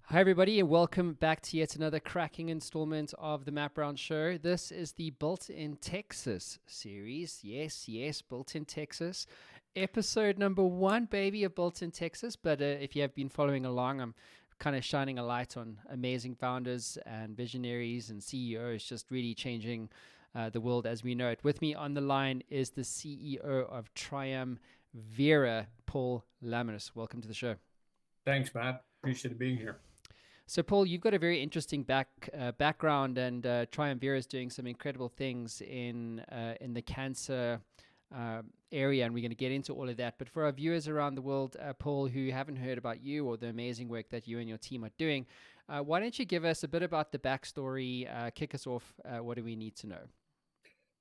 Hi, everybody, and welcome back to yet another cracking installment of the Matt Brown Show. This is the Built in Texas series. Yes, Built in Texas. Episode number 1, baby, of Built in Texas. But if you have been following along, I'm kind of shining a light on amazing founders and visionaries and CEOs just really changing the world as we know it. With me on the line is the CEO of Triumvira, Paul Lammas. Welcome to the show. Thanks, Matt. Appreciate being here. So, Paul, you've got a very interesting background, and Triumvira is doing some incredible things in the cancer area, and we're going to get into all of that. But for our viewers around the world, Paul, who haven't heard about you or the amazing work that you and your team are doing, why don't you give us a bit about the backstory? Kick us off. What do we need to know?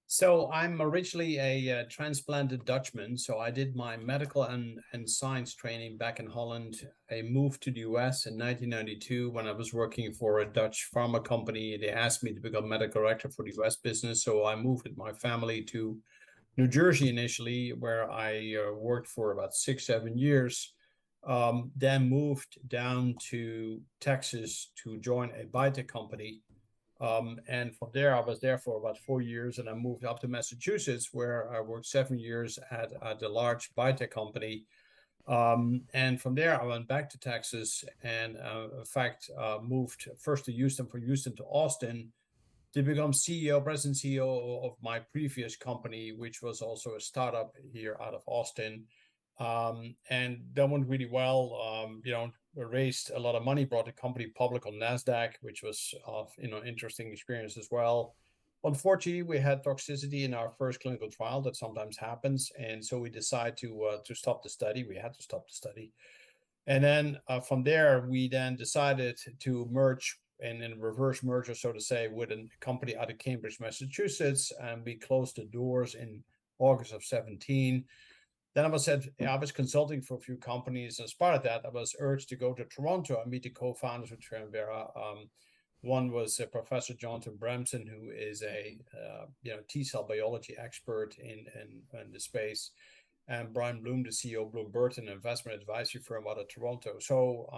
So I'm originally a transplanted Dutchman. So I did my medical and science training back in Holland. I moved to the US in 1992 when I was working for a Dutch pharma company. They asked me to become medical director for the US business. So I moved with my family to New Jersey initially, where I worked for about 6, 7 years. Then moved down to Texas to join a biotech company. And from there, I was there for about 4 years, and I moved up to Massachusetts, where I worked 7 years at a large biotech company. And from there, I went back to Texas, and in fact, moved first to Houston, from Houston to Austin to become CEO, president CEO of my previous company, which was also a startup here out of Austin. And that went really well. Raised a lot of money, brought the company public on NASDAQ, which was interesting experience as well. Unfortunately, we had toxicity in our first clinical trial. That sometimes happens, and so we decided to stop the study. We had to stop the study, and then from there, we then decided to merge in a reverse merger, so to say, with a company out of Cambridge, Massachusetts, and we closed the doors in August of 17. Then I was consulting for a few companies. As part of that, I was urged to go to Toronto and meet the co-founders of Triumvera. One was Professor Jonathan Bremson, who is a T cell biology expert in the space, and Brian Bloom, the CEO of Bloom Burton, an investment advisory firm out of Toronto. So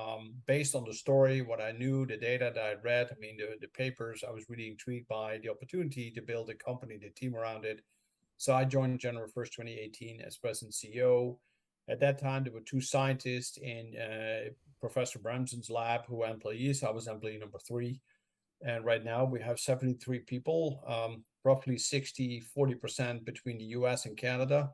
based on the story, what I knew, the data that I read, the papers, I was really intrigued by the opportunity to build a company, the team around it. So I joined January 1st, 2018 as president CEO. At that time, there were two scientists in Professor Bremson's lab who were employees. I was employee number 3. And right now we have 73 people, roughly 40% between the US and Canada,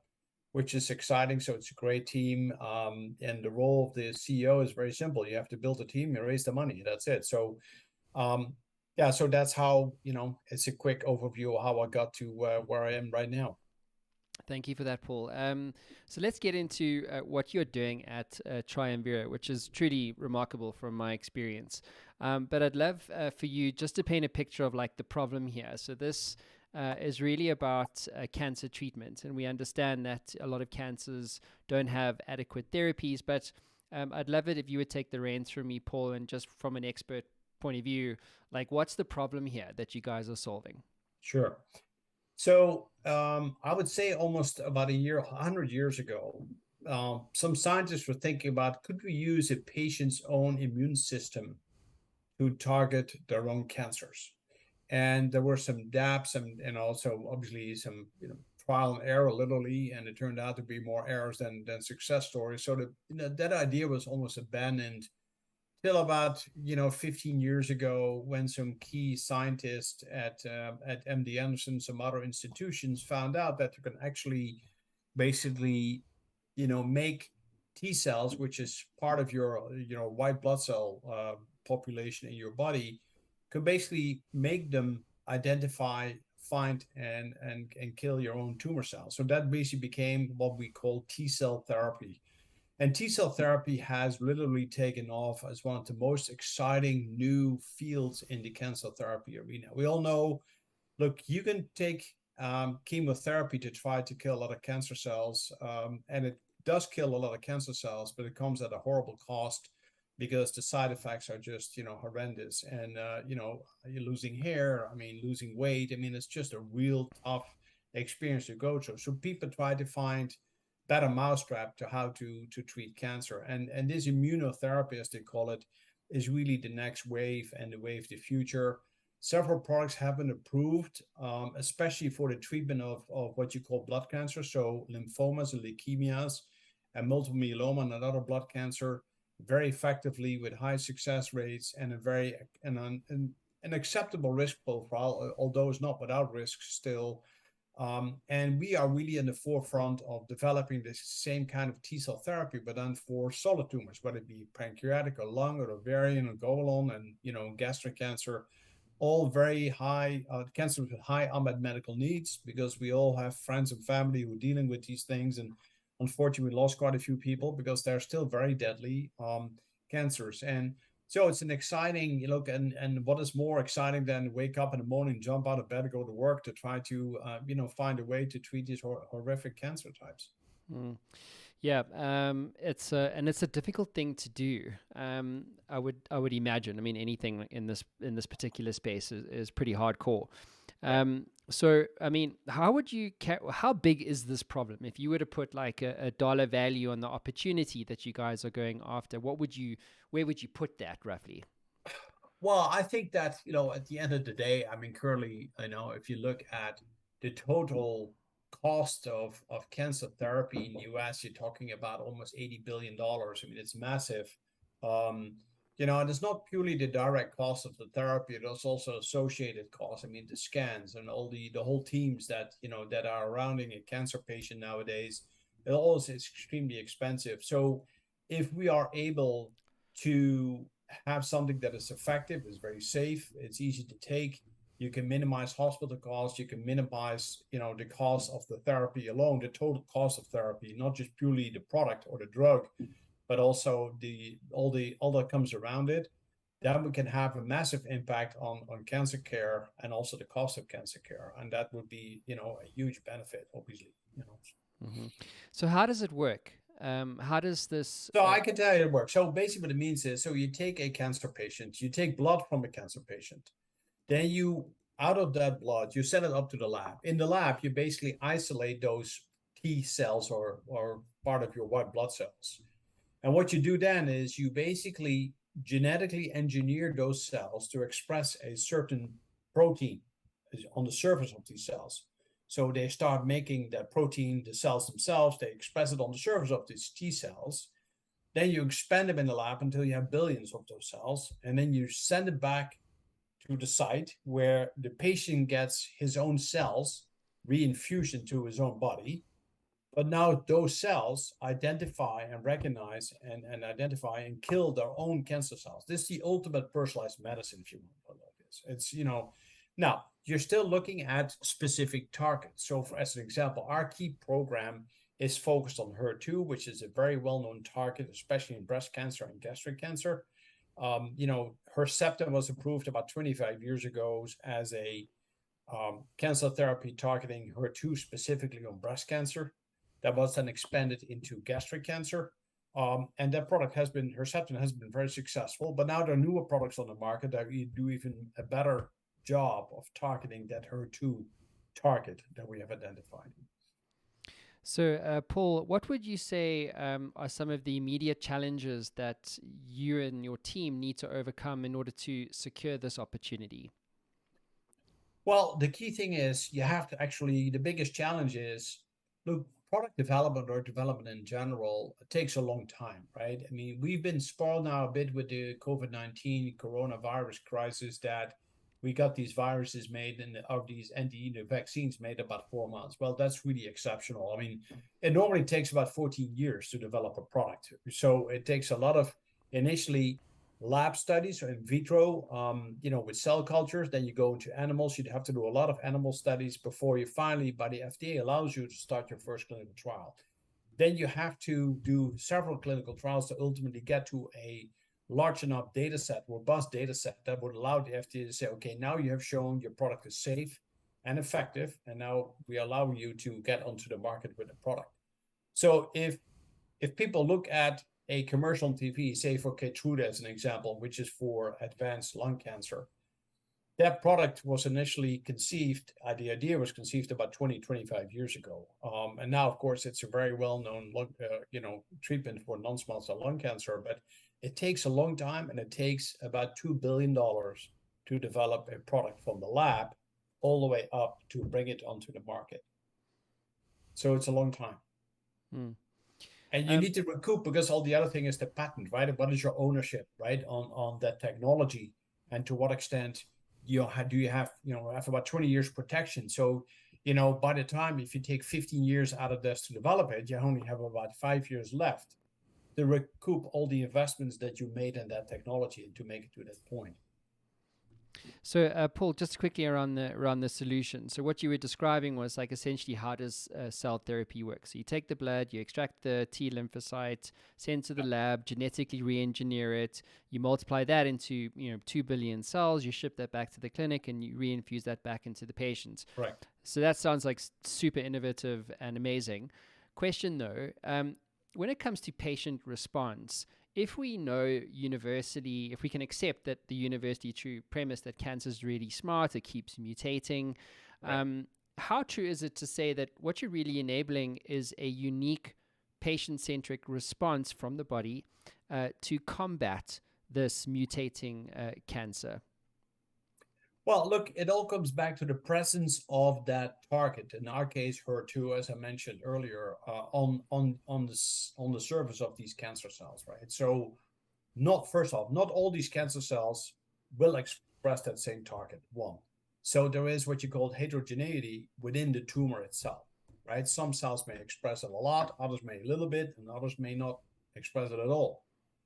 which is exciting. So it's a great team. And the role of the CEO is very simple. You have to build a team and raise the money. That's it. So so that's how, it's a quick overview of how I got to where I am right now. Thank you for that, Paul. So let's get into what you're doing at Triumvira, which is truly remarkable from my experience. But I'd love for you just to paint a picture of like the problem here. So this is really about cancer treatment, and we understand that a lot of cancers don't have adequate therapies. But I'd love it if you would take the reins from me, Paul, and just from an expert point of view, like what's the problem here that you guys are solving? Sure. So I would say almost about 100 years ago, some scientists were thinking about, could we use a patient's own immune system to target their own cancers? And there were some gaps and also obviously some trial and error literally, and it turned out to be more errors than success stories. So that idea was almost abandoned till about 15 years ago, when some key scientists at MD Anderson, some other institutions, found out that you can actually basically make T cells, which is part of your white blood cell population in your body, could basically make them identify, find, and kill your own tumor cells. So that basically became what we call T cell therapy. And T cell therapy has literally taken off as one of the most exciting new fields in the cancer therapy arena. We all know, look, you can take chemotherapy to try to kill a lot of cancer cells, and it does kill a lot of cancer cells, but it comes at a horrible cost because the side effects are just horrendous. And you're losing hair, losing weight. It's just a real tough experience to go through. So people try to find better mousetrap to how to treat cancer. And this immunotherapy, as they call it, is really the next wave and the wave of the future. Several products have been approved, especially for the treatment of what you call blood cancer, so lymphomas and leukemias and multiple myeloma and another blood cancer, very effectively with high success rates and an acceptable risk profile, although it's not without risk still. And we are really in the forefront of developing this same kind of T cell therapy, but then for solid tumors, whether it be pancreatic or lung or ovarian or colon and gastric cancer, all very high cancers with high unmet medical needs, because we all have friends and family who are dealing with these things. And unfortunately, we lost quite a few people because they're still very deadly cancers. And so it's an exciting look, and what is more exciting than wake up in the morning, jump out of bed, go to work to try to find a way to treat these horrific cancer types. Mm. Yeah, it's a difficult thing to do. I would imagine. I mean, anything in this particular space is pretty hardcore. So, I mean, how big is this problem? If you were to put like a dollar value on the opportunity that you guys are going after, where would you put that roughly? Well, I think that, at the end of the day, I mean, currently, if you look at the total cost of cancer therapy in the US, you're talking about almost $80 billion. I mean, it's massive. And it's not purely the direct cost of the therapy, there's also associated costs. I mean, the scans and all the whole teams that are surrounding a cancer patient nowadays, it all is extremely expensive. So if we are able to have something that is effective, is very safe, it's easy to take, you can minimize hospital costs, you can minimize the cost of the therapy alone, the total cost of therapy, not just purely the product or the drug, but also all that comes around it, then we can have a massive impact on cancer care and also the cost of cancer care, and that would be a huge benefit, obviously. Mm-hmm. So how does it work? How does this? So I can tell you it works. So basically what it means is, so you take a cancer patient, you take blood from a cancer patient, then out of that blood, you send it up to the lab. In the lab, you basically isolate those T cells or part of your white blood cells. And what you do then is you basically genetically engineer those cells to express a certain protein on the surface of these cells. So they start making that protein, the cells themselves, they express it on the surface of these T cells. Then you expand them in the lab until you have billions of those cells. And then you send it back to the site where the patient gets his own cells reinfused into his own body. But now those cells identify and recognize and identify and kill their own cancer cells. This is the ultimate personalized medicine, if you want to look at this. It's, now you're still looking at specific targets. So as an example, our key program is focused on HER2, which is a very well-known target, especially in breast cancer and gastric cancer. Herceptin was approved about 25 years ago as a cancer therapy targeting HER2 specifically on breast cancer. That was then expanded into gastric cancer. And that product Herceptin has been very successful, but now there are newer products on the market that do even a better job of targeting that HER2 target that we have identified. So, Paul, what would you say are some of the immediate challenges that you and your team need to overcome in order to secure this opportunity? Well, the key thing is you have to the biggest challenge is, look, product development or development in general takes a long time, right? I mean, we've been spoiled now a bit with the COVID-19 coronavirus crisis, that we got these viruses made of these vaccines made about 4 months. Well, that's really exceptional. I mean, it normally takes about 14 years to develop a product. So it takes a lot of initially lab studies or in vitro, with cell cultures. Then you go into animals. You'd have to do a lot of animal studies before you finally, by the FDA, allows you to start your first clinical trial. Then you have to do several clinical trials to ultimately get to a large enough data set, robust data set, that would allow the FDA to say, okay, now you have shown your product is safe and effective, and now we allow you to get onto the market with the product. So if people look at a commercial on TV, say for Keytruda as an example, which is for advanced lung cancer, that product was initially conceived, the idea was conceived about 20, 25 years ago. And now, of course, it's a very well-known, treatment for non-small cell lung cancer, but it takes a long time, and it takes about $2 billion to develop a product from the lab all the way up to bring it onto the market. So it's a long time. And you need to recoup, because all the other thing is the patent, right? What is your ownership, right, on that technology, and to what extent you have about 20 years protection. So, by the time, if you take 15 years out of this to develop it, you only have about 5 years left to recoup all the investments that you made in that technology and to make it to that point. So, Paul, just quickly around the solution. So, what you were describing was like essentially how does cell therapy work? So, you take the blood, you extract the T lymphocyte, send to the lab, genetically re-engineer it. You multiply that into 2 billion cells. You ship that back to the clinic, and you reinfuse that back into the patient. Right. So that sounds like super innovative and amazing. Question though, when it comes to patient response, if we know universally, if we can accept that the university true premise that cancer is really smart, it keeps mutating, right. How true is it to say that what you're really enabling is a unique patient-centric response from the body to combat this mutating cancer? Well, look, it all comes back to the presence of that target. In our case, HER2, as I mentioned earlier, on the surface of these cancer cells, right? So, not all these cancer cells will express that same target. One, so there is what you call heterogeneity within the tumor itself, right? Some cells may express it a lot, others may a little bit, and others may not express it at all.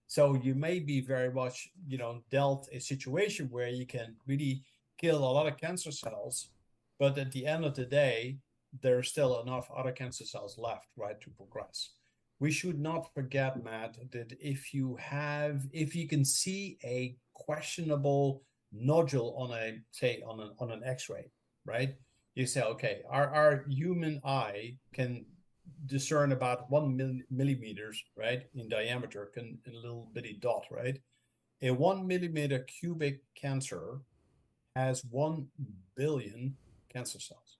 So you may be very much, dealt a situation where you can really kill a lot of cancer cells, but at the end of the day, there's still enough other cancer cells left, right, to progress. We should not forget, Matt, that if you can see a questionable nodule on an X-ray, right? You say, okay, our human eye can discern about 1 millimeters, right, in diameter, in a little bitty dot, right? A 1 millimeter cubic cancer has 1 billion cancer cells.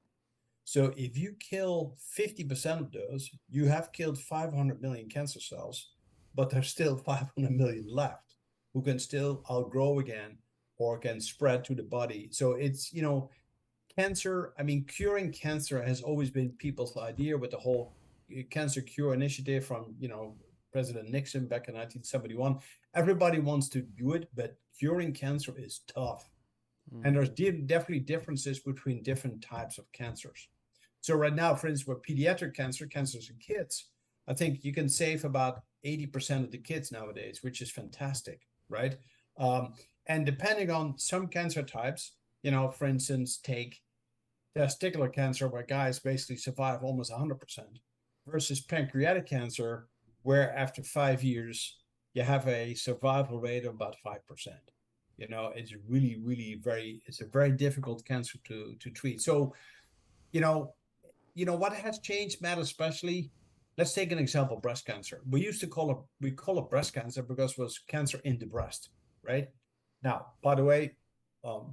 So if you kill 50% of those, you have killed 500 million cancer cells, but there's still 500 million left who can still outgrow again or can spread to the body. So it's, cancer, curing cancer has always been people's idea with the whole cancer cure initiative from, President Nixon back in 1971. Everybody wants to do it, but curing cancer is tough. And there's definitely differences between different types of cancers. So right now, for instance, with pediatric cancers in kids, I think you can save about 80% of the kids nowadays, which is fantastic, right? And depending on some cancer types, for instance, take testicular cancer, where guys basically survive almost 100%, versus pancreatic cancer, where after 5 years, you have a survival rate of about 5%. It's really, really it's a very difficult cancer to treat. So, what has changed, Matt, especially, let's take an example, breast cancer. We call it breast cancer because it was cancer in the breast, right? Now, by the way,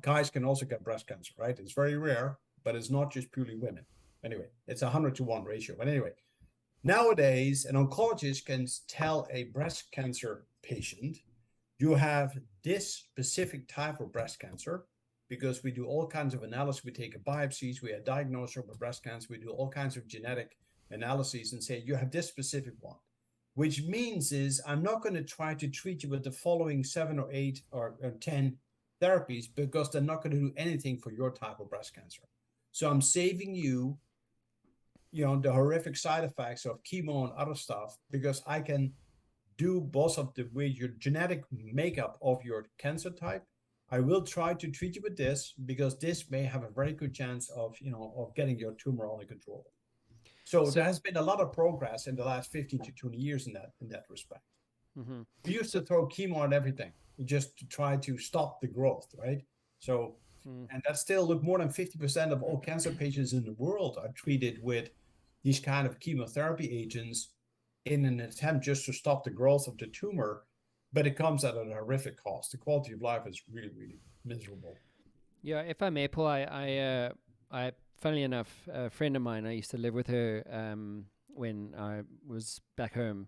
guys can also get breast cancer, right? It's very rare, but it's not just purely women. Anyway, it's 100-to-1 ratio. But anyway, nowadays, an oncologist can tell a breast cancer patient, you have this specific type of breast cancer, because we do all kinds of analysis. We take biopsies, we diagnose her with breast cancer, we do all kinds of genetic analyses and say, you have this specific one, which means is I'm not going to try to treat you with the following 7 or 8 or 10 therapies, because they're not going to do anything for your type of breast cancer. So I'm saving you, the horrific side effects of chemo and other stuff, because I can do both of the way your genetic makeup of your cancer type. I will try to treat you with this, because this may have a very good chance of getting your tumor under control. So there has been a lot of progress in the last 15 to 20 years in that respect. Mm-hmm. We used to throw chemo at everything just to try to stop the growth, right? So, and that's still, look, more than 50% of all cancer patients in the world are treated with these kind of chemotherapy agents in an attempt just to stop the growth of the tumor, but it comes at a horrific cost. The quality of life is really, really miserable. Yeah, if I may, Paul, funnily enough, a friend of mine, I used to live with her when I was back home,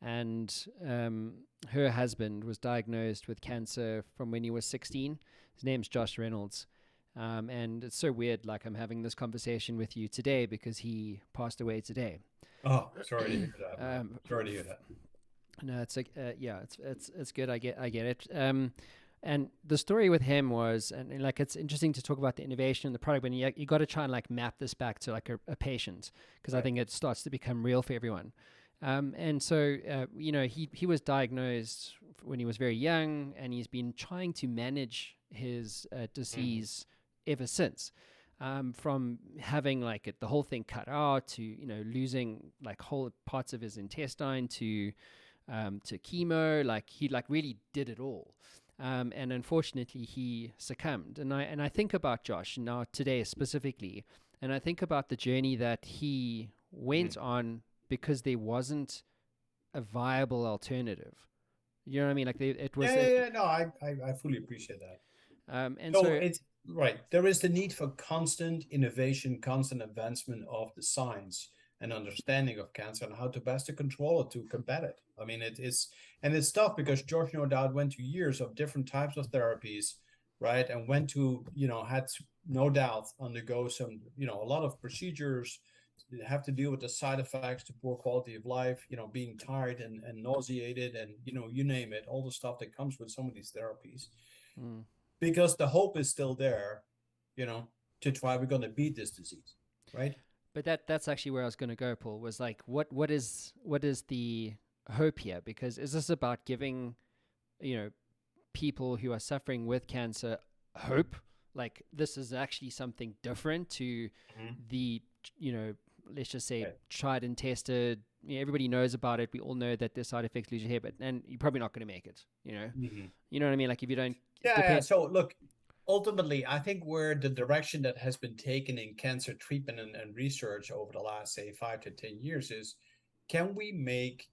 and her husband was diagnosed with cancer from when he was 16. His name's Josh Reynolds. And it's so weird, like I'm having this conversation with you today because he passed away today. Oh, sorry to hear that. Sorry to hear that. No, it's like yeah, it's good. I get it. And the story with him was, and like it's interesting to talk about the innovation and the product, but you got to try and like map this back to like a patient, because I think it starts to become real for everyone. And so you know, he was diagnosed when he was very young, and he's been trying to manage his disease ever since. From having like the whole thing cut out to, you know, losing like whole parts of his intestine to chemo, like he like really did it all. And unfortunately he succumbed. And I think about Josh now today specifically, and I think about the journey that he went on because there wasn't a viable alternative. You know what I mean? Like it was. No, I fully appreciate that. And so so it's right. There is the need for constant innovation, constant advancement of the science and understanding of cancer and how to best to control it, to combat it. I mean, it's tough because George, no doubt, went to years of different types of therapies, right? And went to, had to, no doubt, undergo some, a lot of procedures, have to deal with the side effects, the poor quality of life, being tired and nauseated and, you name it, all the stuff that comes with some of these therapies. Because the hope is still there, to try, we're going to beat this disease, right? But that's actually where I was going to go, Paul, was like, what is the hope here? Because is this about giving, people who are suffering with cancer hope? Like this is actually something different to the, let's just say tried and tested. Everybody knows about it. We all know that there's side effects, lose your hair, and you're probably not going to make it. You know what I mean? Like if you don't. Yeah. So look, ultimately, I think where the direction that has been taken in cancer treatment and research over the last, say, 5 to 10 years is, can we make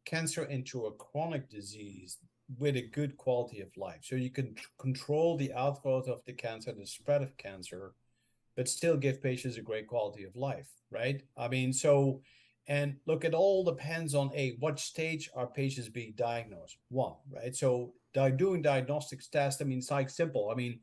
cancer into a chronic disease with a good quality of life? So you can control the outgrowth of the cancer, the spread of cancer, but still give patients a great quality of life, right? I mean, so, and look, it all depends on what stage are patients being diagnosed? One, right? So doing diagnostics tests, I mean, it's like simple. I mean,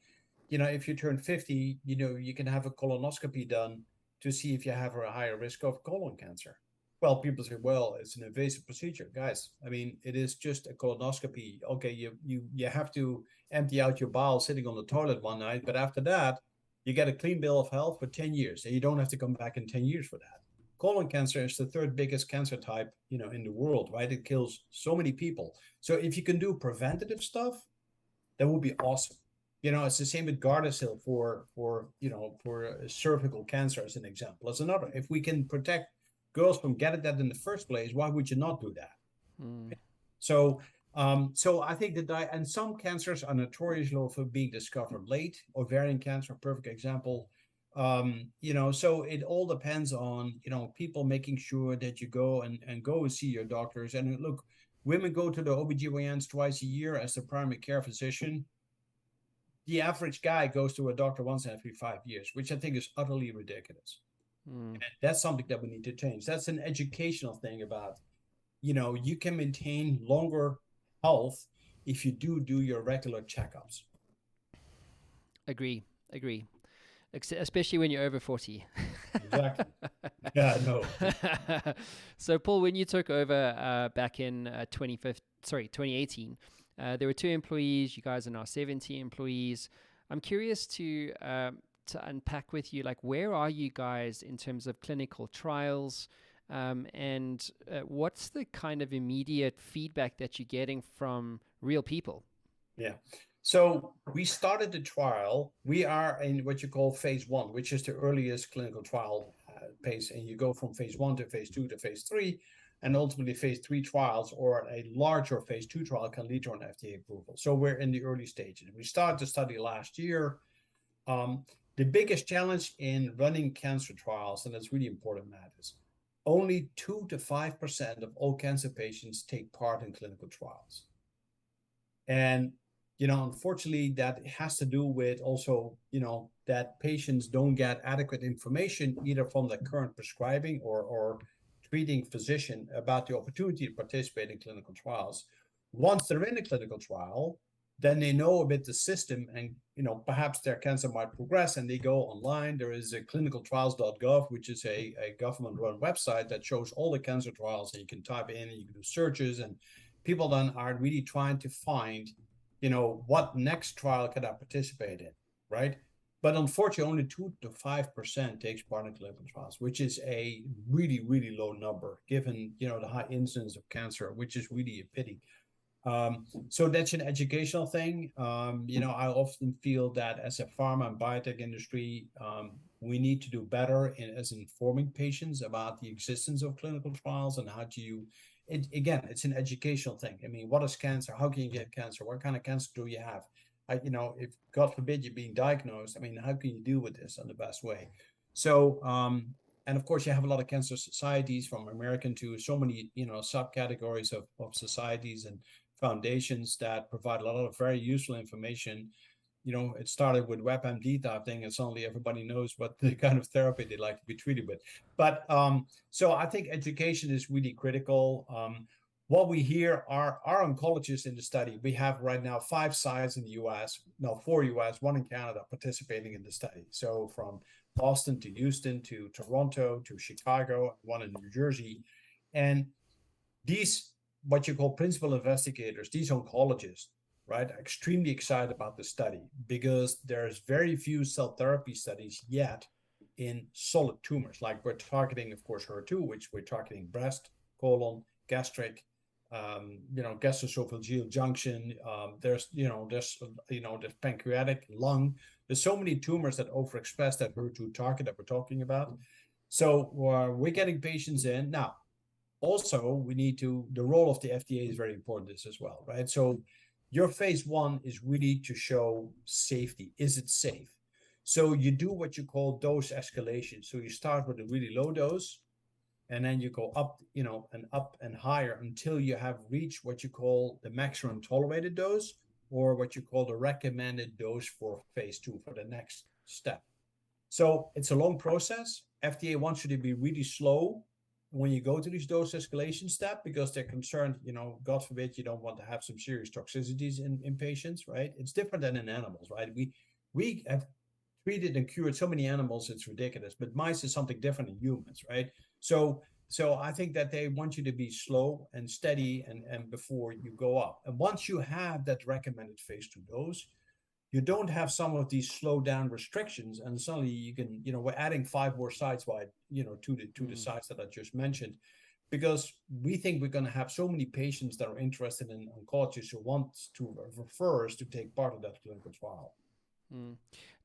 if you turn 50, you can have a colonoscopy done to see if you have a higher risk of colon cancer. Well, people say, well, it's an invasive procedure. Guys, I mean, it is just a colonoscopy. Okay, you have to empty out your bowel sitting on the toilet one night, but after that, you get a clean bill of health for 10 years, and you don't have to come back in 10 years for that. Colon cancer is the third biggest cancer type, in the world, right? It kills so many people. So if you can do preventative stuff, that would be awesome. It's the same with Gardasil for cervical cancer as an example. As another, if we can protect girls from getting that in the first place, why would you not do that? So I think and some cancers are notorious for being discovered late. Ovarian cancer, perfect example. So it all depends on, people making sure that you go and go and see your doctors. And look, women go to the OBGYNs twice a year as the primary care physician. The average guy goes to a doctor once every 5 years, which I think is utterly ridiculous. And that's something that we need to change. That's an educational thing about, you can maintain longer health if you do your regular checkups. Agree. Especially when you're over 40. Exactly. Yeah, no. So, Paul, when you took over back in 2018, there were 2 employees. You guys are now 70 employees. I'm curious to unpack with you, like, where are you guys in terms of clinical trials? And what's the kind of immediate feedback that you're getting from real people? Yeah. So we started the trial. We are in what you call phase 1, which is the earliest clinical trial pace. And you go from phase 1 to phase 2 to phase 3. And ultimately, phase 3 trials or a larger phase 2 trial can lead to an FDA approval. So we're in the early stages. We started the study last year. The biggest challenge in running cancer trials, and that's really important, Matt, is only 2 to 5% of all cancer patients take part in clinical trials. And, unfortunately, that has to do with also, that patients don't get adequate information either from the current prescribing or treating physician about the opportunity to participate in clinical trials. Once they're in a clinical trial, then they know a bit the system, and perhaps their cancer might progress, and they go online. There is a clinicaltrials.gov, which is a government-run website that shows all the cancer trials, and you can type in and you can do searches, and people then are really trying to find what next trial can I participate in, right? But unfortunately, only 2 to 5% takes part in clinical trials, which is a really, really low number given the high incidence of cancer, which is really a pity. So that's an educational thing. I often feel that as a pharma and biotech industry, we need to do better as informing patients about the existence of clinical trials and how to again, it's an educational thing. I mean, what is cancer? How can you get cancer? What kind of cancer do you have? If God forbid you're being diagnosed, I mean, how can you deal with this in the best way? So, and of course, you have a lot of cancer societies, from American to so many, subcategories of societies and foundations that provide a lot of very useful information. It started with WebMD type thing, and suddenly everybody knows what the kind of therapy they like to be treated with. But so I think education is really critical. What we hear are our oncologists in the study. We have right now 5 sites in the US, no, 4 US, 1 in Canada participating in the study. So from Boston to Houston to Toronto to Chicago, 1 in New Jersey. And these, what you call principal investigators, these oncologists, right, are extremely excited about the study because there's very few cell therapy studies yet in solid tumors. Like we're targeting, of course, HER2, which we're targeting breast, colon, gastric, gastroesophageal junction. There's pancreatic, lung. There's so many tumors that overexpress that HER2 target that we're talking about. So we're getting patients in now. Also, the role of the FDA is very important as well, right? So your phase 1 is really to show safety. Is it safe? So you do what you call dose escalation. So you start with a really low dose, and then you go up, and up and higher until you have reached what you call the maximum tolerated dose, or what you call the recommended dose for phase 2, for the next step. So it's a long process. FDA wants you to be really slow when you go to this dose escalation step, because they're concerned, God forbid, you don't want to have some serious toxicities in patients, right? It's different than in animals, right? We have treated and cured so many animals, it's ridiculous. But mice is something different in humans, right? So I think that they want you to be slow and steady and before you go up. And once you have that recommended phase 2 dose, you don't have some of these slow down restrictions, and suddenly you can, we're adding 5 more sites to the sites that I just mentioned, because we think we're going to have so many patients that are interested in oncology who want to refer us to take part of that clinical trial.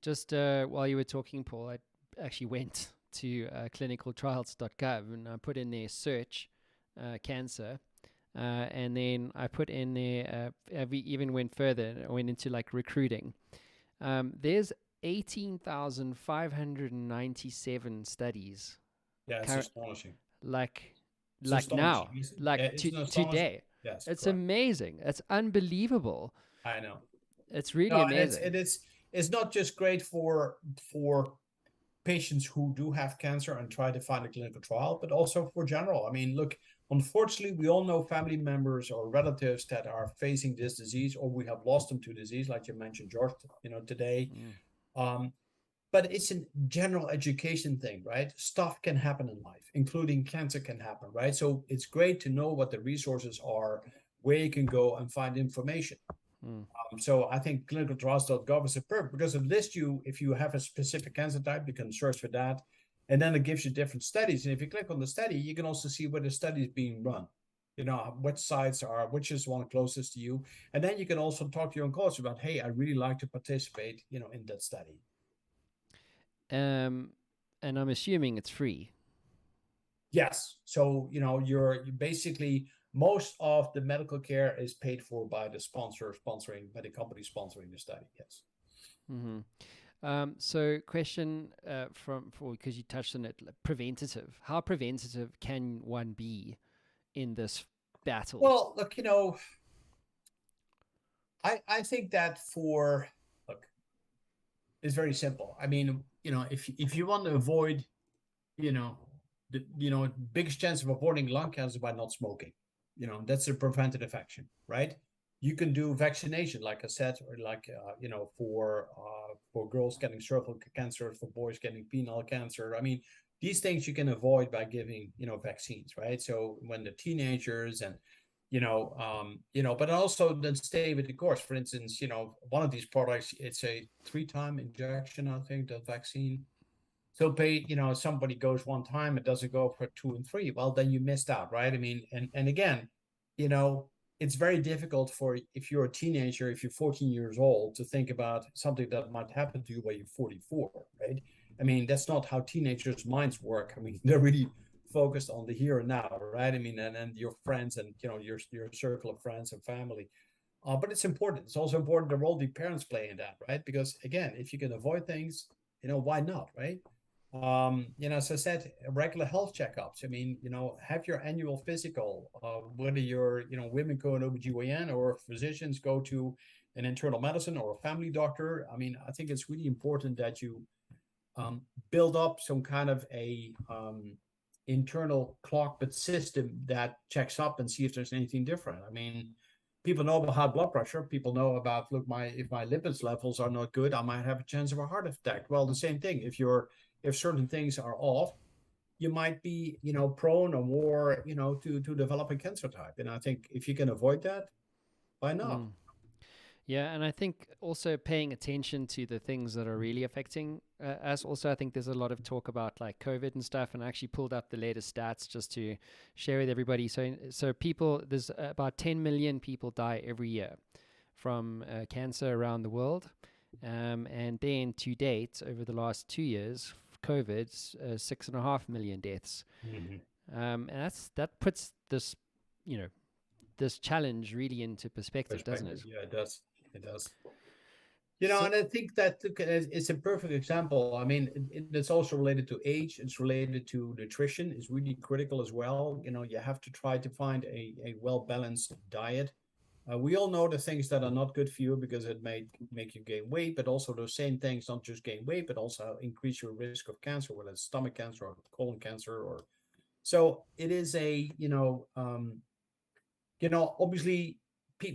Just while you were talking, Paul, I actually went to clinicaltrials.gov and I put in their search cancer. And then I put in there, we even went further, I went into like recruiting. There's 18,597 studies. Yeah, it's astonishing. Like now, today. Yes, it's correct. Amazing. It's unbelievable. I know. It's really amazing. It's not just great for patients who do have cancer and try to find a clinical trial, but also for general. I mean, look, unfortunately, we all know family members or relatives that are facing this disease, or we have lost them to disease, like you mentioned, George, today. But it's a general education thing, right? Stuff can happen in life, including cancer can happen, right? So it's great to know what the resources are, where you can go and find information. So I think clinicaltrials.gov is superb because it lists you, if you have a specific cancer type, you can search for that. And then it gives you different studies. And if you click on the study, you can also see where the study is being run. Which sites which is one closest to you. And then you can also talk to your oncologist about, hey, I really like to participate, in that study. And I'm assuming it's free. Yes. So, you're basically, most of the medical care is paid for by the by the company sponsoring the study. Yes. So question because you touched on it, preventative. How preventative can one be in this battle? Well, look, I think that look, it's very simple. I mean, if you want to avoid, you know, biggest chance of avoiding lung cancer by not smoking, that's a preventative action, right? You can do vaccination, like I said, or like, for girls getting cervical cancer, for boys getting penile cancer. I mean, these things you can avoid by giving, vaccines, right? So when the teenagers and, but also then stay with the course. For instance, one of these products, it's a 3-time injection, I think, the vaccine. So somebody goes one time, it doesn't go for 2 and 3. Well, then you missed out, right? I mean, and again, it's very difficult if you're a teenager, if you're 14 years old, to think about something that might happen to you when you're 44, right? I mean, that's not how teenagers' minds work. I mean, they're really focused on the here and now, right? I mean, and your friends and your circle of friends and family. But it's important. It's also important the role the parents play in that, right? Because again, if you can avoid things, why not, right? As I said, regular health checkups. I mean, have your annual physical, whether you're, women go to OBGYN or physicians go to an internal medicine or a family doctor. I mean, I think it's really important that you build up some kind of a internal clock, but system that checks up and see if there's anything different. I mean, people know about high blood pressure. People know about, look, if my lipids levels are not good, I might have a chance of a heart attack. Well, the same thing. If certain things are off, you might be, prone or more, to develop a cancer type. And I think if you can avoid that, why not? Yeah, and I think also paying attention to the things that are really affecting us. Also, I think there's a lot of talk about like COVID and stuff, and I actually pulled up the latest stats just to share with everybody. So people, there's about 10 million people die every year from cancer around the world, and then to date, over the last 2 years, COVID's 6.5 million deaths, and that puts this, this challenge really into perspective, doesn't it? Yeah, it does. It does. And I think that it's a perfect example. I mean, it's also related to age. It's related to nutrition. It's really critical as well. You have to try to find a well-balanced diet. We all know the things that are not good for you because it may make you gain weight, but also those same things not just gain weight, but also increase your risk of cancer, whether it's stomach cancer or colon cancer. So it is obviously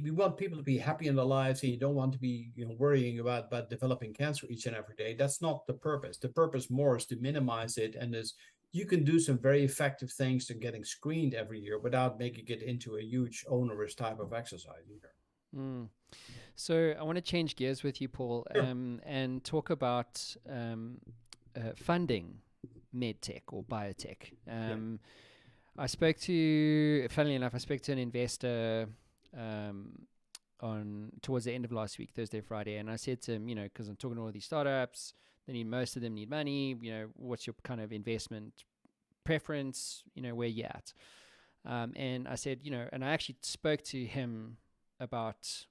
we want people to be happy in their lives, and you don't want to be worrying about developing cancer each and every day. That's not the purpose. The purpose more is to minimize it, and you can do some very effective things to getting screened every year without making it into a huge onerous type of exercise either. So I want to change gears with you, Paul, Sure. and talk about funding medtech or biotech. Funnily enough, I spoke to an investor towards the end of last week, Thursday, Friday, and I said to him, because I'm talking to all these startups, most of them need money. What's your kind of investment preference? Where you at? And I said, and I actually spoke to him about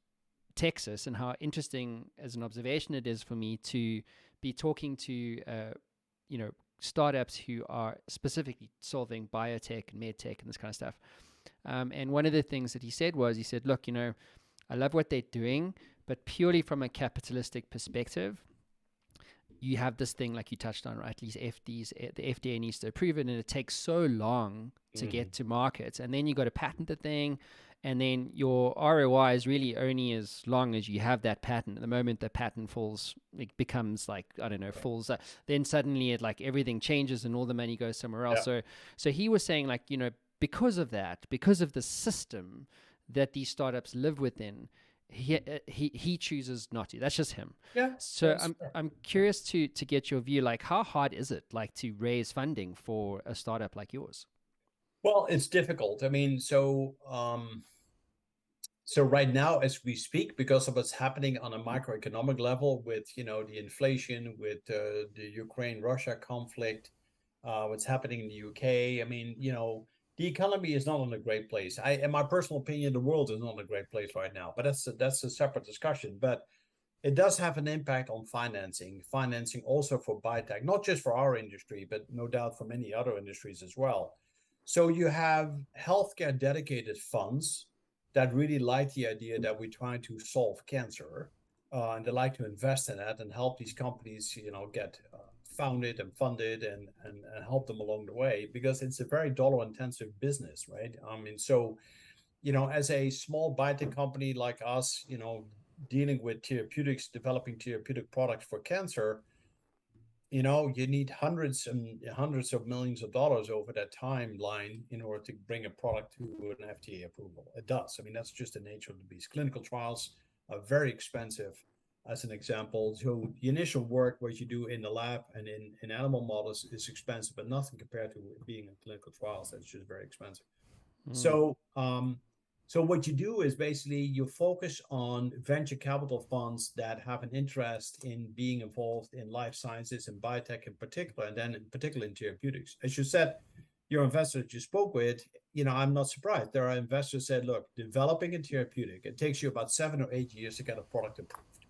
Texas and how interesting as an observation it is for me to be talking to, startups who are specifically solving biotech and medtech and this kind of stuff. And one of the things that he said, look, I love what they're doing, but purely from a capitalistic perspective, you have this thing like you touched on, right? The FDA needs to approve it, and it takes so long to get to market. And then you got to patent the thing, and then your ROI is really only as long as you have that patent. The moment the patent falls, it becomes like, I don't know, falls. Then suddenly everything changes and all the money goes somewhere else. Yeah. So he was saying because of that, because of the system that these startups live within, he chooses not to. That's just him. Yeah. So I'm curious to get your view. How hard is it to raise funding for a startup like yours? Well, it's difficult. I mean, so right now, as we speak, because of what's happening on a microeconomic level with the inflation, with the Ukraine-Russia conflict, what's happening in the UK. I mean, the economy is not in a great place. In my personal opinion, the world is not in a great place right now. But that's a separate discussion. But it does have an impact on financing also for biotech, not just for our industry, but no doubt for many other industries as well. So you have healthcare dedicated funds that really like the idea that we're trying to solve cancer, and they like to invest in that and help these companies, get founded and funded and help them along the way, because it's a very dollar intensive business, right? I mean, so as a small biotech company like us, dealing with therapeutics, developing therapeutic products for cancer, you need hundreds and hundreds of millions of dollars over that timeline in order to bring a product to an FDA approval. It does. I mean, that's just the nature of the beast. Clinical trials are very expensive, as an example. So the initial work, what you do in the lab and in animal models, is expensive, but nothing compared to being in clinical trials. That's just very expensive. So what you do is basically you focus on venture capital funds that have an interest in being involved in life sciences and biotech in particular, and then in particular in therapeutics. As you said, your investor that you spoke with, I'm not surprised. There are investors said, look, developing a therapeutic, it takes you about 7 or 8 years to get a product approved.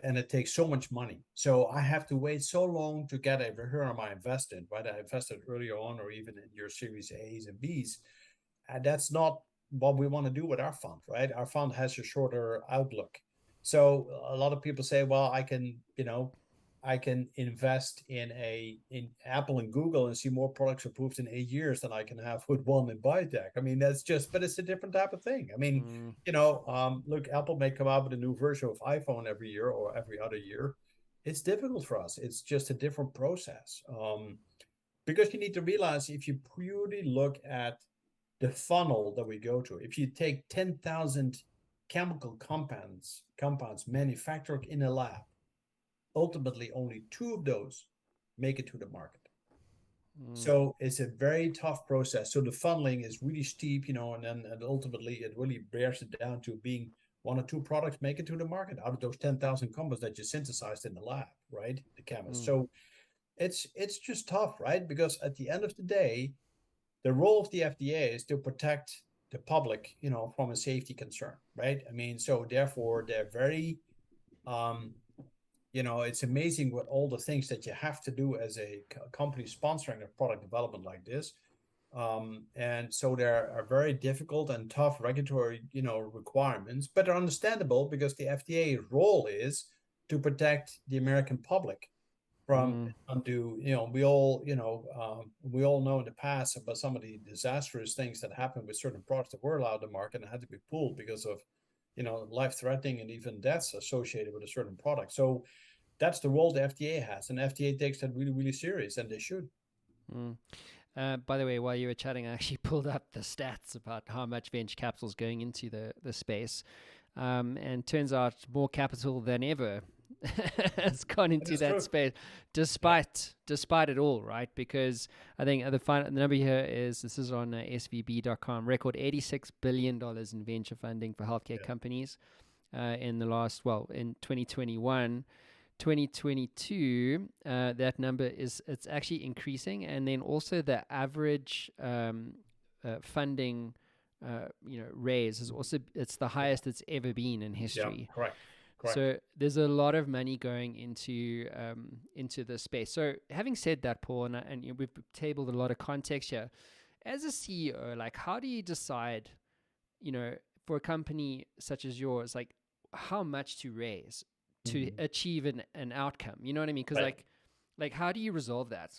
And it takes so much money. So I have to wait so long to get a return on my investment, whether I invested earlier on or even in your Series A's and B's. And that's not what we want to do with our fund, right? Our fund has a shorter outlook. So a lot of people say, well, I can invest in Apple and Google and see more products approved in 8 years than I can have with one in biotech. I mean, but it's a different type of thing. I mean, look, Apple may come out with a new version of iPhone every year or every other year. It's difficult for us. It's just a different process. Because you need to realize, if you purely look at the funnel that we go to, if you take 10,000 chemical compounds manufactured in a lab, ultimately only 2 of those make it to the market. So it's a very tough process. So the funneling is really steep, and ultimately it really bears it down to being 1 or 2 products make it to the market out of those 10,000 compounds that you synthesized in the lab, right? The chemist. So it's just tough, right? Because at the end of the day, the role of the FDA is to protect the public, from a safety concern, right? I mean, so therefore they're very, it's amazing what all the things that you have to do as a company sponsoring a product development like this. And so there are very difficult and tough regulatory, requirements, but they're understandable because the FDA's role is to protect the American public from undue, we all know in the past about some of the disastrous things that happened with certain products that were allowed to market and had to be pulled because of, life-threatening and even deaths associated with a certain product. So that's the role the FDA has, and the FDA takes that really, really serious, and they should. By the way, while you were chatting, I actually pulled up the stats about how much venture capital is going into the space, and turns out more capital than ever has gone into that space, despite it all, right? Because I think the number here is, this is on svb.com, record $86 billion in venture funding for healthcare companies in the last, in 2021. 2022, that number it's actually increasing, and then also the average funding raise is also, it's the highest it's ever been in history. Yeah, correct. So there's a lot of money going into this space. So having said that, Paul, and we've tabled a lot of context here, as a CEO, like, how do you decide, for a company such as yours, like how much to raise to achieve an outcome? You know what I mean? Because like how do you resolve that?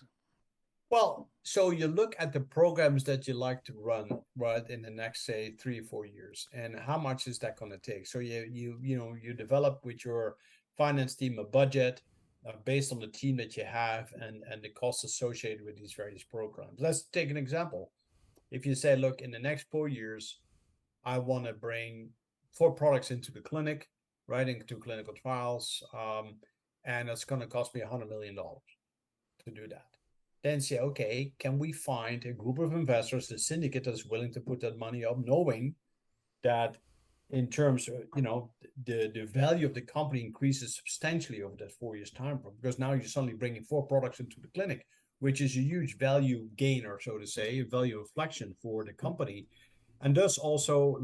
Well, so you look at the programs that you like to run, right, in the next, say, 3 or 4 years, and how much is that going to take? So you develop with your finance team a budget based on the team that you have and the costs associated with these various programs. Let's take an example. If you say, look, in the next 4 years, I want to bring 4 products into the clinic, right, into clinical trials, and it's going to cost me $100 million to do that. Then say, okay, can we find a group of investors, a syndicate that's willing to put that money up, knowing that in terms of, the value of the company increases substantially over that 4 years time frame, because now you're suddenly bringing 4 products into the clinic, which is a huge value gainer, so to say, a value inflection for the company. And thus also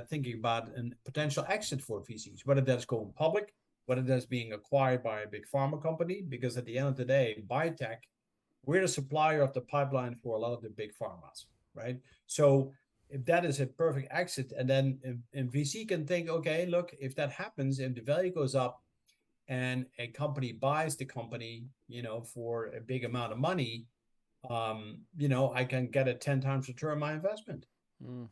thinking about a potential exit for VCs, whether that's going public, whether that's being acquired by a big pharma company, because at the end of the day, biotech, we're the supplier of the pipeline for a lot of the big pharmas, right? So if that is a perfect exit, and then if VC can think, okay, look, if that happens, if the value goes up and a company buys the company, for a big amount of money, I can get a 10 times return on my investment. Mm.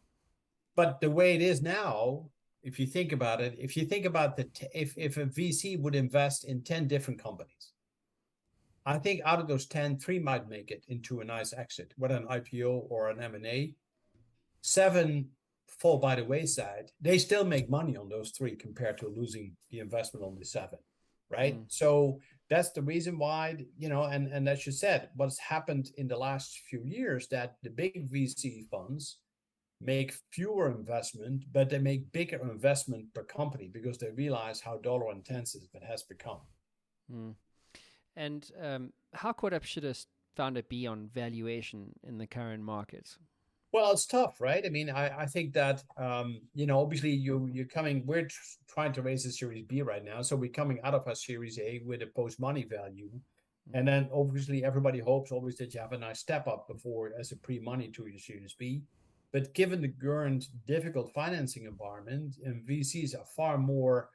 But the way it is now, if you think about it, if you think about if a VC would invest in 10 different companies, I think out of those 10, 3 might make it into a nice exit, whether an IPO or an M&A. 7 fall by the wayside. They still make money on those 3 compared to losing the investment on the 7, right? So that's the reason why, and as you said, what's happened in the last few years, that the big VC funds make fewer investment, but they make bigger investment per company because they realize how dollar intensive it has become. And how caught up should a founder be on valuation in the current market? Well, it's tough, right? I mean, I think that obviously we're trying to raise a Series B right now, so we're coming out of our Series A with a post money value, and then obviously everybody hopes always that you have a nice step up before as a pre money to your Series B. But given the current difficult financing environment, and VCs are far more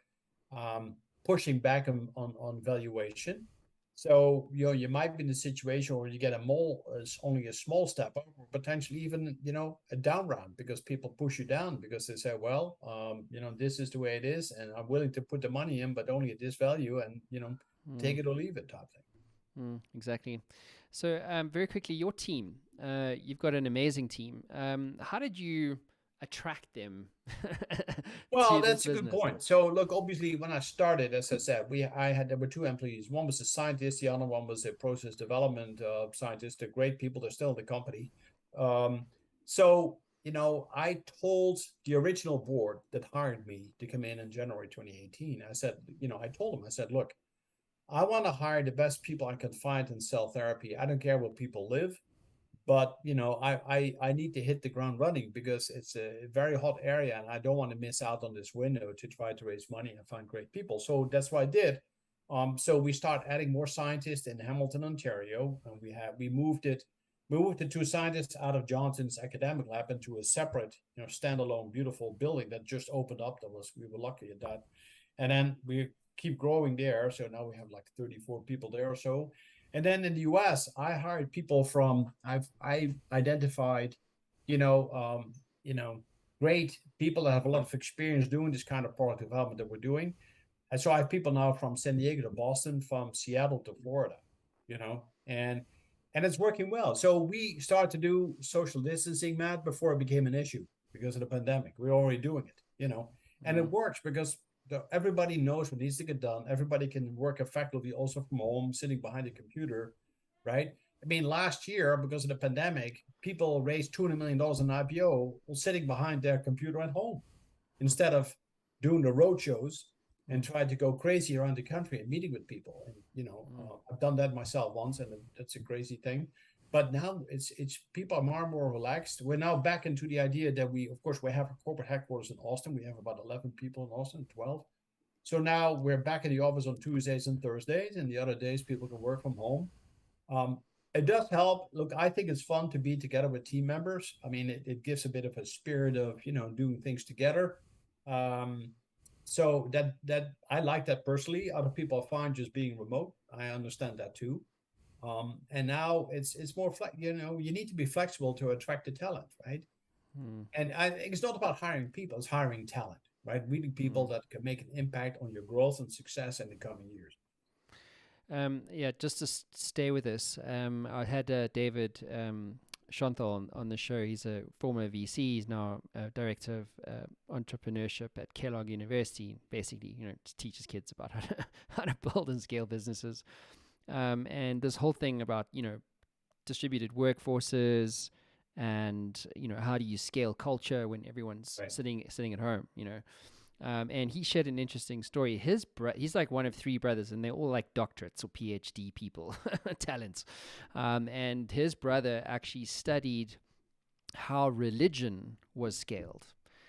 pushing back on valuation. So you might be in a situation where you get only a small step up, or potentially even a down round, because people push you down because they say, well, this is the way it is, and I'm willing to put the money in, but only at this value, and take it or leave it type thing. Exactly. So very quickly, your team, you've got an amazing team. How did you attract them? Well, that's a good point. So look, obviously when I started, as I said, there were 2 employees. One was a scientist, the other one was a process development scientist. They're great people, they're still in the company. So I told the original board that hired me to come in January 2018. I said, I told them, I said, look, I want to hire the best people I can find in cell therapy. I don't care where people live. But I need to hit the ground running because it's a very hot area, and I don't want to miss out on this window to try to raise money and find great people. So that's what I did. So we start adding more scientists in Hamilton, Ontario, and we moved the 2 scientists out of Johnson's academic lab into a separate, standalone, beautiful building that just opened up. We were lucky at that, and then we keep growing there. So now we have like 34 people there or so. And then in the US, I hired people I identified, great people that have a lot of experience doing this kind of product development that we're doing. And so I have people now from San Diego to Boston, from Seattle to Florida, and it's working well. So we started to do social distancing, Matt, before it became an issue because of the pandemic. We're already doing it, and it works because everybody knows what needs to get done. Everybody can work effectively also from home, sitting behind a computer, right? I mean, last year, because of the pandemic, people raised $200 million in IPO while sitting behind their computer at home instead of doing the road shows and trying to go crazy around the country and meeting with people. And, I've done that myself once, and that's a crazy thing. But now it's people are more and more relaxed. We're now back into the idea that we have a corporate headquarters in Austin. We have about 11 people in Austin, 12. So now we're back in the office on Tuesdays and Thursdays, and the other days people can work from home. It does help. Look, I think it's fun to be together with team members. I mean, it gives a bit of a spirit of, doing things together. So that I like that personally. Other people are fine just being remote. I understand that too. And now it's more you need to be flexible to attract the talent, right? And I think it's not about hiring people, it's hiring talent, right? Really people that can make an impact on your growth and success in the coming years. Just to stay with this, I had David Shonthal on the show. He's a former VC. He's now director of entrepreneurship at Kellogg University. Basically, teaches kids about how to build and scale businesses. And this whole thing about, distributed workforces and, how do you scale culture when everyone's sitting at home, and he shared an interesting story. He's like one of 3 brothers, and they're all like doctorates or PhD people, talents. And his brother actually studied how religion was scaled.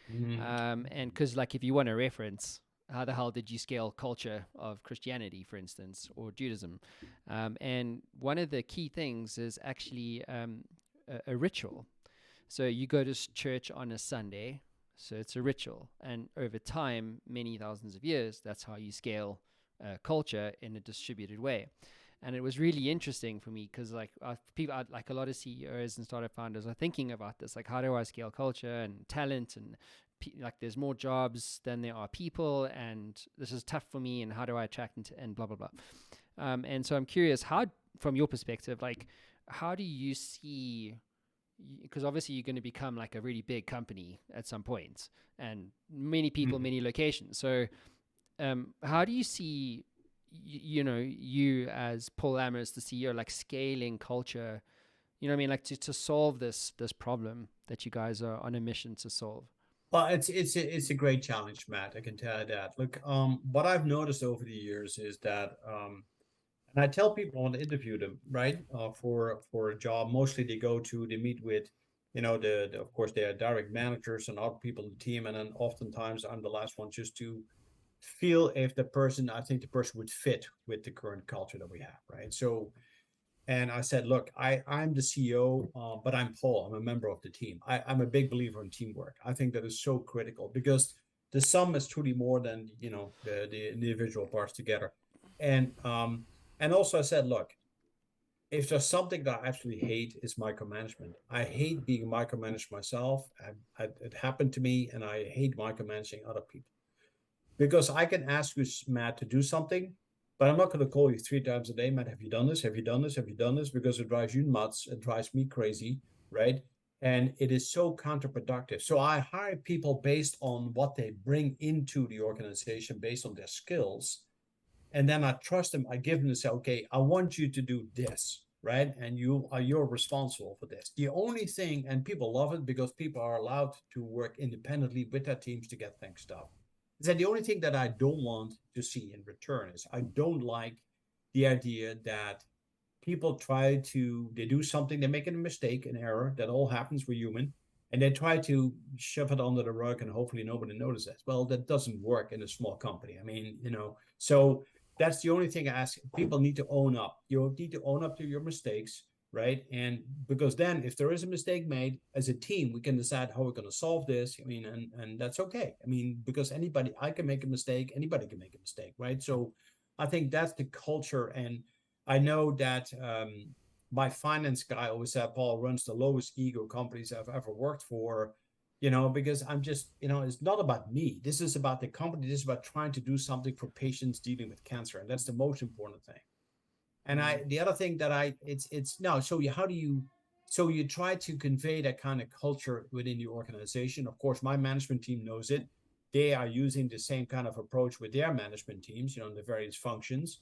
And because if you want a reference, how the hell did you scale culture of Christianity, for instance, or Judaism? And one of the key things is actually a ritual. So you go to church on a Sunday, so it's a ritual. And over time, many thousands of years, that's how you scale culture in a distributed way. And it was really interesting for me because like people, like a lot of CEOs and startup founders are thinking about this, like how do I scale culture and talent, and like there's more jobs than there are people, and this is tough for me, and how do I attract and blah blah blah. And so I'm curious, how, from your perspective, like how do you see, because obviously you're going to become like a really big company at some point, and many people, many locations. So how do you see, you as Paul Lammas, the CEO, like scaling culture, you know what I mean, like to solve this problem that you guys are on a mission to solve? Well, it's a great challenge, Matt. I can tell you that. Look, what I've noticed over the years is that, and I tell people I want to interview them, right, for a job. Mostly they meet with, the of course they are direct managers and other people in the team, and then oftentimes I'm the last one just to feel if I think the person would fit with the current culture that we have, right? So, and I said, look, I'm the CEO, but I'm Paul. I'm a member of the team. I'm a big believer in teamwork. I think that is so critical because the sum is truly more than the individual parts together. And also I said, look, if there's something that I actually hate is micromanagement. I hate being micromanaged myself. It happened to me, and I hate micromanaging other people because I can ask you, Matt, to do something, but I'm not going to call you 3 times a day, Matt. Have you done this? Have you done this? Have you done this? Because it drives you nuts. It drives me crazy, right? And it is so counterproductive. So I hire people based on what they bring into the organization, based on their skills. And then I trust them. I give them to say, okay, I want you to do this, right? And you're responsible for this. The only thing, and people love it because people are allowed to work independently with their teams to get things done. Is that the only thing that I don't want to see in return is I don't like the idea that they do something, they make a mistake, an error, that all happens, we're human, and they try to shove it under the rug and hopefully nobody notices. Well, that doesn't work in a small company. I mean, so that's the only thing I ask. People need to own up. You need to own up to your mistakes, right? And because then if there is a mistake made as a team, we can decide how we're going to solve this. I mean, and that's okay. I mean, because I can make a mistake, anybody can make a mistake, right? So I think that's the culture. And I know that my finance guy always said Paul runs the lowest ego companies I've ever worked for, because I'm just, it's not about me. This is about the company. This is about trying to do something for patients dealing with cancer. And that's the most important thing. And the other thing that it's no, so you try to convey that kind of culture within the organization. Of course, my management team knows it. They are using the same kind of approach with their management teams, in the various functions.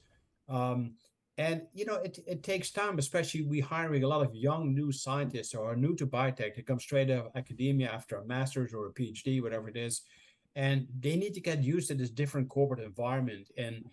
And it takes time, especially we hiring a lot of young new scientists or are new to biotech. They come straight out of academia after a master's or a PhD, whatever it is, and they need to get used to this different corporate environment. And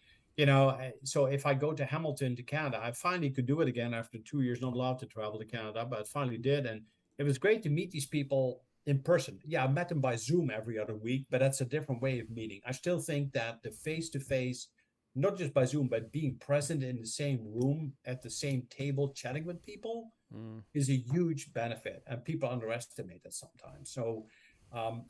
so if I go to Hamilton to Canada, I finally could do it again after 2 years not allowed to travel to Canada, but I finally did, and it was great to meet these people in person. Yeah, I met them by Zoom every other week, but that's a different way of meeting. I still think that the face-to-face, not just by Zoom, but being present in the same room at the same table, chatting with people, is a huge benefit, and people underestimate that sometimes. So,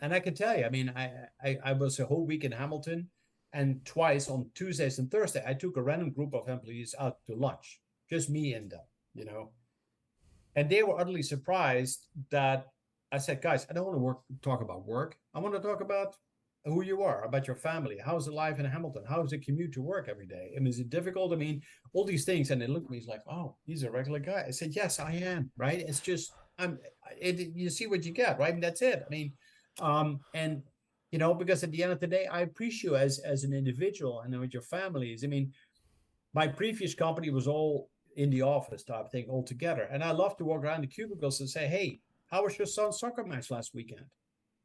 and I can tell you, I mean, I was a whole week in Hamilton, and twice on Tuesdays and Thursday, I took a random group of employees out to lunch, just me and them, and they were utterly surprised that I said, guys, I don't want to talk about work. I want to talk about who you are, about your family. How's it life in Hamilton? How is the commute to work every day? I mean, is it difficult? I mean, all these things. And they looked at me, he's like, oh, he's a regular guy. I said, yes, I am. Right. It's just, you see what you get. Right. And that's it. I mean, and, because at the end of the day, I appreciate you as an individual and with your families. I mean, my previous company was all in the office type thing altogether. And I love to walk around the cubicles and say, hey, how was your son's soccer match last weekend?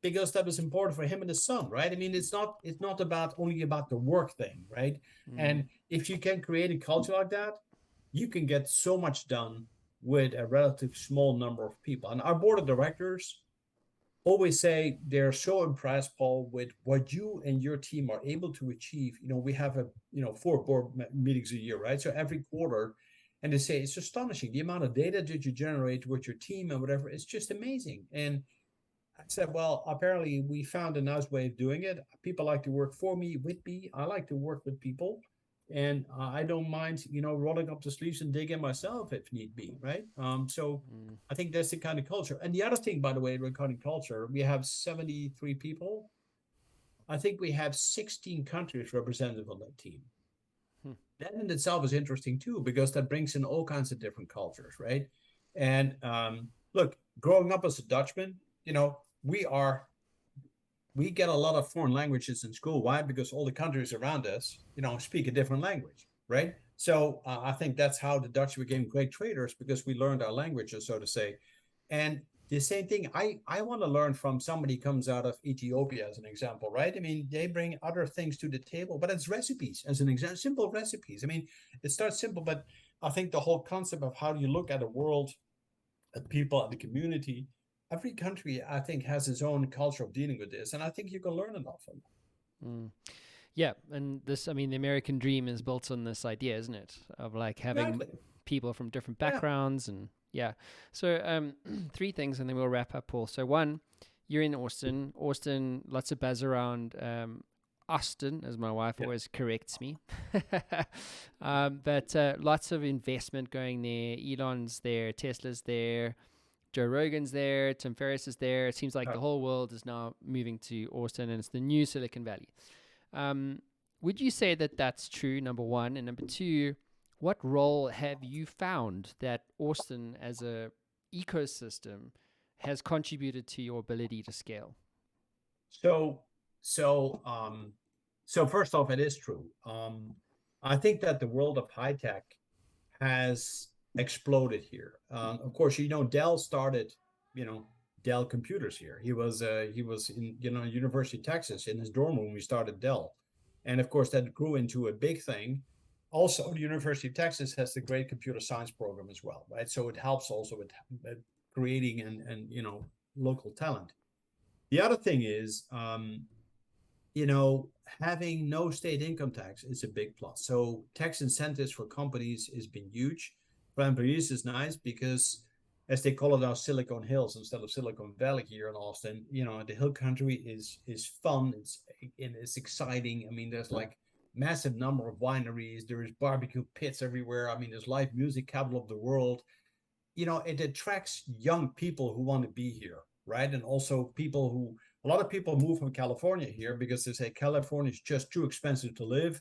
Because that was important for him and his son, right? I mean, it's not about only about the work thing, right? And if you can create a culture like that, you can get so much done with a relatively small number of people. And our board of directors always say they're so impressed, Paul, with what you and your team are able to achieve. We have 4 board meetings a year, right? So every quarter, And they say it's astonishing the amount of data that you generate with your team and whatever. It's just amazing. And I said, well, apparently we found a nice way of doing it. People like to work for me, with me. I like to work with people. And I don't mind, rolling up the sleeves and dig in myself if need be, right? So I think that's the kind of culture. And the other thing, by the way, regarding culture, we have 73 people. I think we have 16 countries represented on that team. That in itself is interesting too, because that brings in all kinds of different cultures, right? And look, growing up as a Dutchman, we get a lot of foreign languages in school. Why? Because all the countries around us, speak a different language, right? So I think that's how the Dutch became great traders, because we learned our languages, so to say. And the same thing, I want to learn from somebody who comes out of Ethiopia, as an example, right? I mean, they bring other things to the table, but it's recipes, as an example, simple recipes. I mean, it starts simple, but I think the whole concept of how you look at the world, at people, at the community, every country, I think, has its own culture of dealing with this, and I think you can learn a lot from that. Yeah, and this, I mean, the American dream is built on this idea, isn't it? Of like having people from different backgrounds and So 3 things, and then we'll wrap up, Paul. So 1, you're in Austin. Austin, lots of buzz around Austin, as my wife always corrects me. But lots of investment going there. Elon's there, Tesla's there, Joe Rogan's there, Tim Ferriss is there. It seems like the whole world is now moving to Austin, and it's the new Silicon Valley. Would you say that that's true, number 1? And number 2, what role have you found that Austin as a ecosystem has contributed to your ability to scale? So first off, it is true. I think that the world of high tech has exploded here. Of course, Dell started, Dell Computers here. He was in University of Texas in his dorm room. We started Dell, and of course that grew into a big thing. Also, the University of Texas has the great computer science program as well, right? So it helps also with creating and local talent. The other thing is, having no state income tax is a big plus. So tax incentives for companies has been huge. For employees is nice because, as they call it now, Silicon Hills instead of Silicon Valley here in Austin. The Hill Country is fun. It's exciting. I mean, there's like massive number of wineries. There is barbecue pits everywhere. I mean, there's live music, capital of the world. It attracts young people who want to be here, right? And also a lot of people move from California here because they say California is just too expensive to live.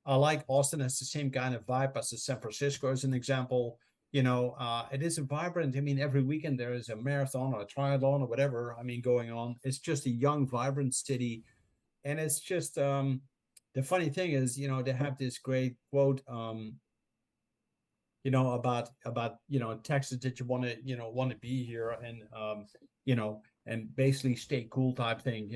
I like Austin has the same kind of vibe as San Francisco, as an example. It is a vibrant. I mean, every weekend there is a marathon or a triathlon or whatever. I mean, going on. It's just a young, vibrant city, and it's just the funny thing is, they have this great quote, about Texas, that you want to be here, and and basically stay cool type thing,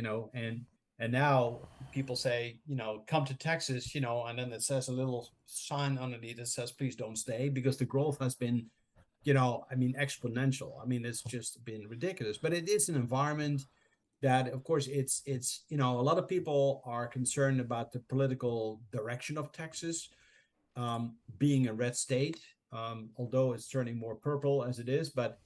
and now people say, come to Texas, and then it says a little sign underneath that says, please don't stay, because the growth has been, exponential. I mean, it's just been ridiculous, but it is an environment that, of course, it's a lot of people are concerned about the political direction of Texas, being a red state, although it's turning more purple as it is. But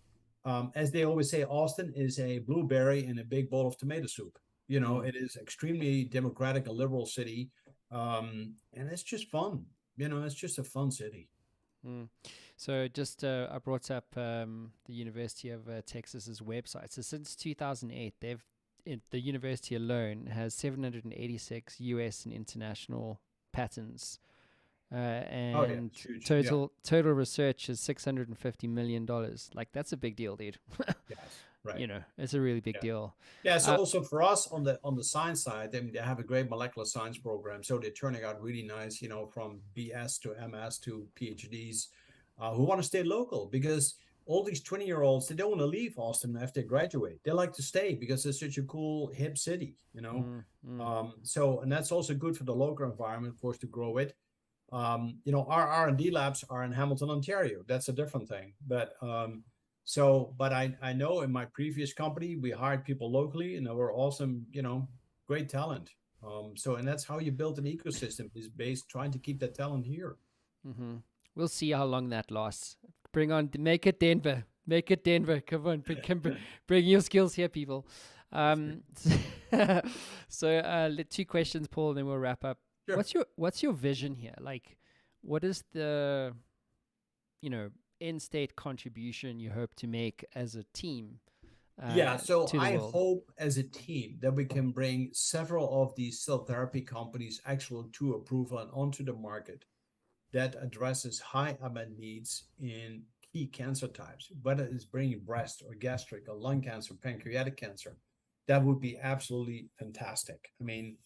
as they always say, Austin is a blueberry in a big bowl of tomato soup. It is extremely democratic, a liberal city, and it's just fun. It's just a fun city. So just I brought up the University of Texas's website. So since 2008, the university alone has 786 US and international patents, and total research is $650 million. Like, that's a big deal, dude. Yes, right. It's a really big deal. Yeah. So also for us on the science side, they have a great molecular science program. So they're turning out really nice, from BS to MS to PhDs, who want to stay local, because all these 20-year-olds, they don't want to leave Austin after they graduate. They like to stay because it's such a cool, hip city, So, and that's also good for the local environment, of course, to grow it. Our R&D labs are in Hamilton, Ontario. That's a different thing. But but I know in my previous company, we hired people locally, and they were awesome, great talent. And that's how you build an ecosystem, is based trying to keep that talent here. Mm-hmm. We'll see how long that lasts. Make it Denver. Make it Denver. Come on, bring your skills here, people. So 2 questions, Paul, and then we'll wrap up. Sure. What's your vision here? Like, what is the end state contribution you hope to make as a team? So to the I world? hope as a team that we can bring several of these cell therapy companies actually to approval and onto the market that addresses high unmet needs in key cancer types, whether it's bringing breast or gastric or lung cancer, pancreatic cancer. That would be absolutely fantastic. I mean,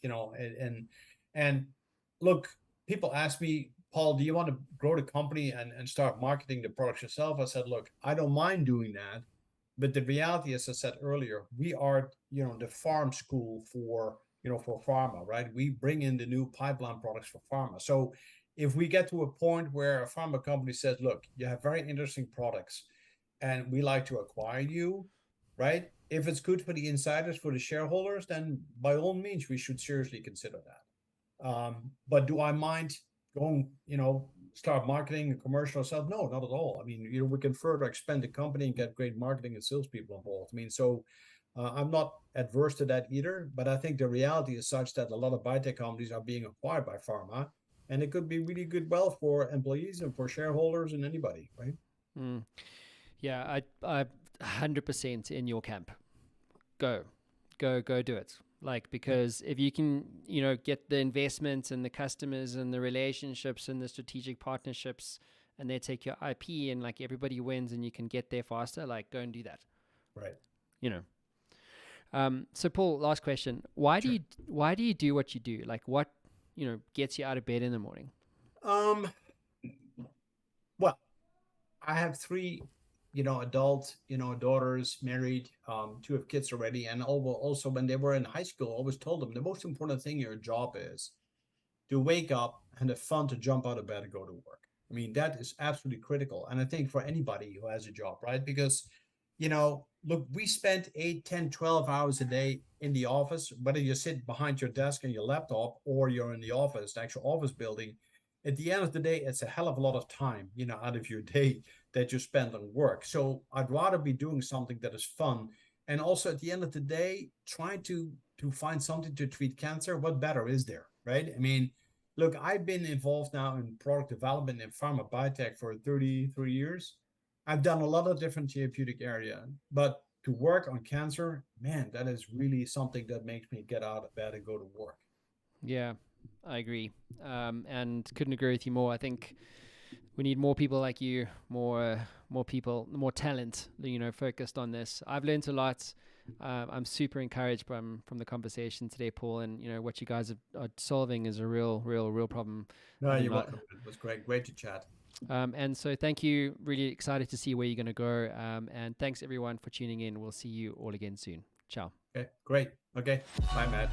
and look, people ask me, Paul, do you want to grow the company and start marketing the products yourself? I said, look, I don't mind doing that. But the reality, as I said earlier, we are, the farm school for pharma, right? We bring in the new pipeline products for pharma. So if we get to a point where a pharma company says, look, you have very interesting products and we like to acquire you, right? If it's good for the insiders, for the shareholders, then by all means, we should seriously consider that. But do I mind going, start marketing a commercial ourselves? No, not at all. I mean, we can further expand the company and get great marketing and salespeople involved. I mean, so I'm not adverse to that either, but I think the reality is such that a lot of biotech companies are being acquired by pharma, and it could be really good wealth for employees and for shareholders and anybody, right? Yeah, I 100% in your camp. Go do it. Like, because if you can, get the investments and the customers and the relationships and the strategic partnerships, and they take your IP and like everybody wins and you can get there faster, like go and do that. Right. So Paul, last question. Why do you do what you do? Like what, gets you out of bed in the morning? Well, I have 3 adult, daughters, married, 2 have kids already. And also when they were in high school, I always told them the most important thing in your job is to wake up and have fun, to jump out of bed and go to work. I mean, that is absolutely critical. And I think for anybody who has a job, right? Because, look, we spend 8, 10, 12 hours a day in the office, whether you sit behind your desk and your laptop or you're in the office, the actual office building. At the end of the day, it's a hell of a lot of time, out of your day that you spend on work. So I'd rather be doing something that is fun. And also at the end of the day, try to find something to treat cancer. What better is there, right? I mean, look, I've been involved now in product development in pharma biotech for 33 years. I've done a lot of different therapeutic area, but to work on cancer, man, that is really something that makes me get out of bed and go to work. Yeah, I agree. And couldn't agree with you more. I think we need more people like you, more people, more talent, focused on this. I've learned a lot. I'm super encouraged from the conversation today, Paul, and what you guys are solving is a real problem. No, you're welcome. It was great to chat. And so thank you. Really excited to see where you're going to go. And thanks everyone for tuning in. We'll see you all again soon. Ciao. Okay, great. Okay, bye, Matt.